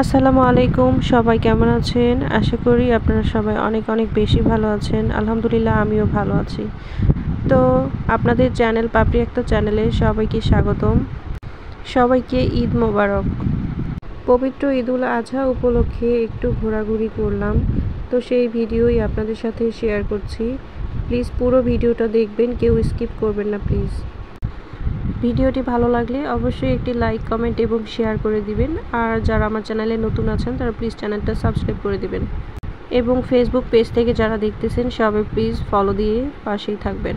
আসসালামু আলাইকুম, সবাই কেমন আছেন? আশা করি আপনারা সবাই অনেক অনেক বেশি ভালো আছেন। আলহামদুলিল্লাহ আমিও ভালো আছি। তো আপনাদের চ্যানেল পাপড়ি আক্তার চ্যানেলে সবাইকে স্বাগতম। সবাইকে ঈদ মোবারক। পবিত্র ঈদুল আজহা উপলক্ষে একটু ঘোরাঘুরি করলাম, তো সেই ভিডিওই আপনাদের সাথে শেয়ার করছি। প্লিজ পুরো ভিডিওটা দেখবেন, কেউ স্কিপ করবেন না প্লিজ। ভিডিওটি ভালো লাগলে অবশ্যই একটি লাইক, কমেন্ট এবং শেয়ার করে দিবেন। আর যারা আমার চ্যানেলে নতুন আছেন তারা প্লিজ চ্যানেলটা সাবস্ক্রাইব করে দিবেন। এবং ফেসবুক পেজ থেকে যারা দেখতেছেন সবাই প্লিজ ফলো দিয়ে পাশেই থাকবেন।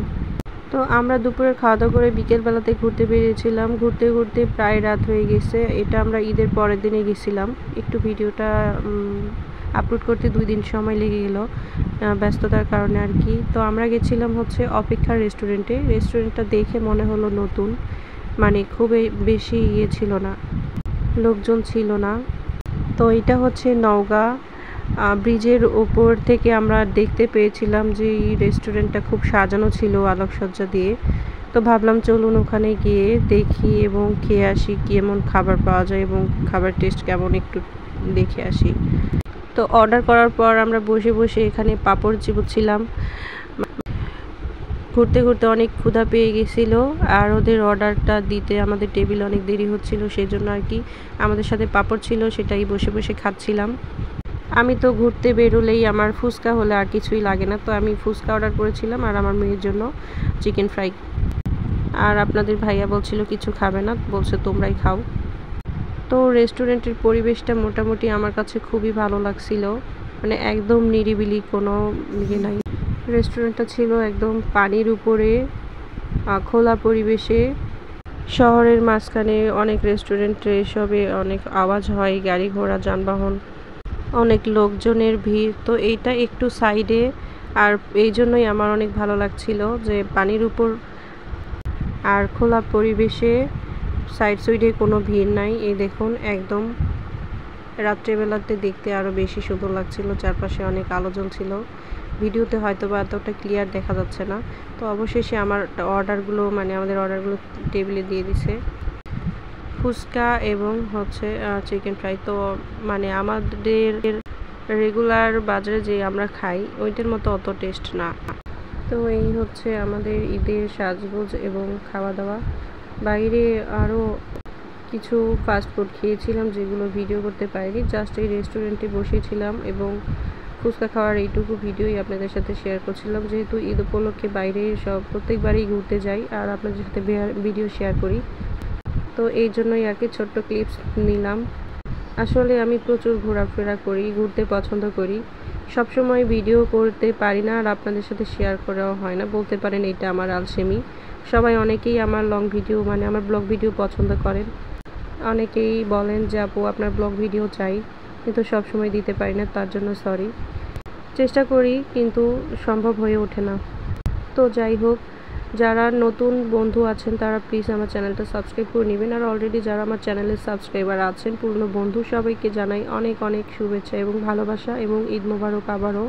তো আমরা দুপুরে খাওয়া দাওয়া করে বিকেলবেলাতে ঘুরতে বেরিয়েছিলাম। ঘুরতে ঘুরতে প্রায় রাত হয়ে গেছে। এটা আমরা ঈদের পরের দিনে গেছিলাম। একটু ভিডিওটা আপলোড করতে 2 দিন সময় লেগে গেল ব্যস্ততার কারণে আর কি। তো আমরা গেছিলাম হচ্ছে অপেক্ষা রেস্টুরেন্টে। রেস্টুরেন্টটা দেখে মনে হলো নতুন, মানে খুব বেশি ছিল না, লোকজন ছিল না। তো এটা হচ্ছে নওগাঁ ব্রিজের ওপর থেকে আমরা দেখতে পেয়েছিলাম যে এই রেস্টুরেন্টটা খুব সাজানো ছিল আলোকসজ্জা দিয়ে। তো ভাবলাম চলুন ওখানে গিয়ে দেখি এবং খেয়ে আসি কেমন খাবার পাওয়া যায় এবং খাবার টেস্ট কেমন একটু দেখে আসি। তো অর্ডার করার পর আমরা বসে বসে এখানে পাঁপড় চিবুচ্ছিলাম। ঘুরতে ঘুরতে অনেক ক্ষুধা পেয়ে গেছিলো, আর ওদের অর্ডারটা দিতে আমাদের টেবিল অনেক দেরি হচ্ছিল, সেই জন্য আর কি আমাদের সাথে পাঁপড় ছিল, সেটাই বসে বসে খাচ্ছিলাম। আমি তো ঘুরতে বেরোলেই আমার ফুচকা হলে আর কিছুই লাগে না, তো আমি ফুচকা অর্ডার করেছিলাম আর আমার মেয়ের জন্য চিকেন ফ্রাই। আর আপনাদের ভাইয়া বলছিল কিছু খাবে না, বলছে তোমরাই খাও। তো রেস্টুরেন্টের পরিবেশটা মোটামুটি আমার কাছে খুবই ভালো লাগছিল, মানে একদম নিরিবিলি, কোনো ইয়ে নাই। রেস্টুরেন্টটা ছিল একদম পানির উপরে, খোলা পরিবেশে। শহরের মাঝখানে অনেক রেস্টুরেন্টে এসবে অনেক আওয়াজ হয়, গাড়ি ঘোড়া, যানবাহন, অনেক লোকজনের ভিড়। তো এইটা একটু সাইডে, আর এই জন্যই আমার অনেক ভালো লাগছিল যে পানির উপর আর খোলা পরিবেশে, সাইড সাইডে কোনো ভিড় নাই। এই দেখুন একদম রাত্রেবেলাতে দেখতে আরও বেশি সুন্দর লাগছিল, চারপাশে অনেক আলো জ্বলছিল। ভিডিওতে হয়তো বা এতটা ক্লিয়ার দেখা যাচ্ছে না। তো অবশেষে আমার আমাদের অর্ডারগুলো টেবিলে দিয়ে দিছে, ফুচকা এবং হচ্ছে চিকেন ফ্রাই। তো মানে আমাদের রেগুলার বাজারে যে আমরা খাই ওইটার মতো অত টেস্ট না। তো এই হচ্ছে আমাদের ঈদের সাজগোজ এবং খাওয়া দাওয়া। বাইরে আরও কিছু ফাস্টফুড খেয়েছিলাম যেগুলো ভিডিও করতে পারিনি, জাস্ট এই রেস্টুরেন্টে বসেছিলাম এবং ফুচকা খাওয়ার এইটুকু ভিডিওই আপনাদের সাথে শেয়ার করছিলাম, যেহেতু ঈদ উপলক্ষে বাইরে প্রত্যেকবারই ঘুরতে যাই আর আপনাদের সাথে ভিডিও শেয়ার করি। তো এই জন্যই আর কি ছোট্ট ক্লিপস নিলাম। আসলে আমি প্রচুর ঘোরাফেরা করি, ঘুরতে পছন্দ করি, সবসময় ভিডিও করতে পারি না আর আপনাদের সাথে শেয়ার করাও হয় না, বলতে পারেন এটা আমার আলসেমি। অনেকেই আমার আমার ব্লগ ভিডিও পছন্দ করেন, অনেকেই বলেন যে আপু আপনার ব্লগ ভিডিও চাই, কিন্তু সবসময় দিতে পারি না, তার জন্য সরি। চেষ্টা করি কিন্তু সম্ভব হয়ে ওঠে না। তো যাই হোক, যারা নতুন বন্ধু আছেন তারা প্লিজ আমার চ্যানেলটা সাবস্ক্রাইব করে নেবেন। আর অলরেডি যারা আমার চ্যানেলের সাবস্ক্রাইবার আছেন, পুরনো বন্ধু, সবাইকে জানাই অনেক অনেক শুভেচ্ছা এবং ভালোবাসা এবং ঈদ মোবারক আবারও।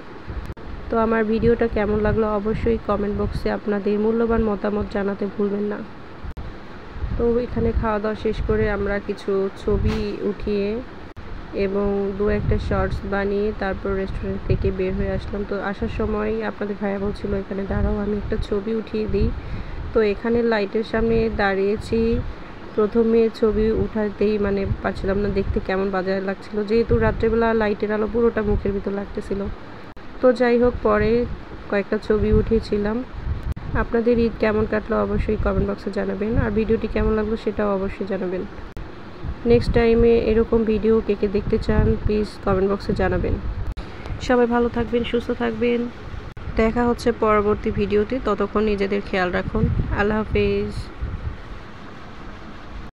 তো আমার ভিডিওটা কেমন লাগলো অবশ্যই কমেন্ট বক্সে আপনাদের মূল্যবান মতামত জানাতে ভুলবেন না। তো এখানে খাওয়া দাওয়া শেষ করে আমরা কিছু ছবি উঠিয়ে এবং 2-1টা শর্টস বানিয়ে তারপর রেস্টুরেন্ট থেকে বের হয়ে আসলাম। তো আসার সময় আপনাদের ভাইয়া বলছিল এখানে দাঁড়াও, আমি একটা ছবি উঠিয়ে দিই। তো এখানে লাইটের সামনে দাঁড়িয়েছি, প্রথমে ছবি উঠাতেই পারছিলাম না, দেখতে কেমন বাজে লাগছিল, যেহেতু রাত্রেবেলা লাইটের আলো পুরোটা মুখের ভিতর লাগতেছিল। তো যাই হোক, পরে কয়েকটা ছবি উঠিয়েছিলাম। আপনাদের ঈদ কেমন কাটলো অবশ্যই কমেন্ট বক্সে জানাবেন, আর ভিডিওটি কেমন লাগলো সেটাও অবশ্যই জানাবেন। নেক্সট টাইমে এরকম ভিডিও কে কে দেখতে চান প্লিজ কমেন্ট বক্সে জানাবেন। সবাই ভালো থাকবেন, সুস্থ থাকবেন। দেখা হচ্ছে পরবর্তী ভিডিওতে, ততক্ষণ নিজেদের খেয়াল রাখুন। আল্লাহ হাফেজ।